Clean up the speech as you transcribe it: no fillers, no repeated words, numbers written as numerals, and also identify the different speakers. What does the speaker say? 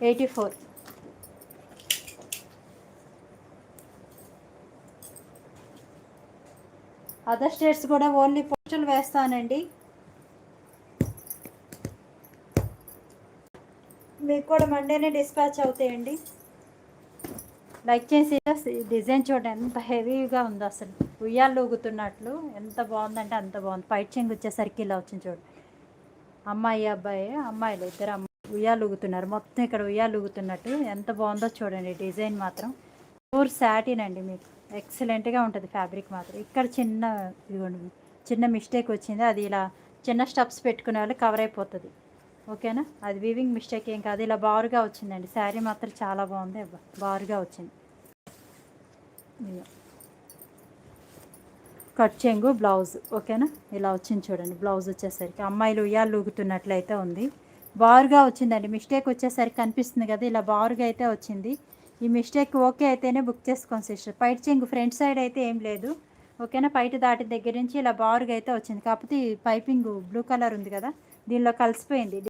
Speaker 1: 84. Other states కూడా only postal వేస్తానండి. మీకు కూడా మండేనే డిస్పాచ్ అవుతాయండి. లైక్ చేసి డిజైన్ చూడండి ఎంత హెవీగా ఉందో, అసలు ఉయ్యాలు ఊగుతున్నట్లు ఎంత బాగుందంటే అంత బాగుంది. పైట్ చెంగు వచ్చేసరికి ఇలా వచ్చింది చూడండి. అమ్మాయి అబ్బాయి, అమ్మాయిలు ఇద్దరు ఉయ్యాలు ఊగుతున్నారు. మొత్తం ఇక్కడ ఉయ్యాలు ఊగుతున్నట్టు ఎంత బాగుందో చూడండి. డిజైన్ మాత్రం ప్యూర్ సాటిన్ అండి. మీకు ఎక్సలెంట్గా ఉంటుంది ఫ్యాబ్రిక్ మాత్రం. ఇక్కడ చిన్న మిస్టేక్ వచ్చింది, అది ఇలా చిన్న స్టెప్స్ పెట్టుకునే వాళ్ళు కవర్ అయిపోతుంది. ఓకేనా, అది వీవింగ్ మిస్టేక్ ఏం కాదు. ఇలా బారుగా వచ్చిందండి. శారీ మాత్రం చాలా బాగుంది, బారుగా వచ్చింది. కట్ చెంగు బ్లౌజ్. ఓకేనా, ఇలా వచ్చింది చూడండి. బ్లౌజ్ వచ్చేసరికి అమ్మాయిలు ఉయ్యాలు ఊగుతున్నట్లయితే ఉంది. బారుగా వచ్చిందండి. మిస్టేక్ వచ్చేసరికి కనిపిస్తుంది కదా, ఇలా బారుగా అయితే వచ్చింది. ఈ మిస్టేక్ ఓకే అయితేనే బుక్ చేసుకోండి సిస్టర్. పైట్ చెంగు ఫ్రంట్ సైడ్ అయితే ఏం లేదు. ఓకేనా, పైట దాటి దగ్గర నుంచి ఇలా బారుగా అయితే వచ్చింది. కాకపోతే ఈ పైపింగ్ బ్లూ కలర్ ఉంది కదా, దీనిలో కలిసిపోయింది.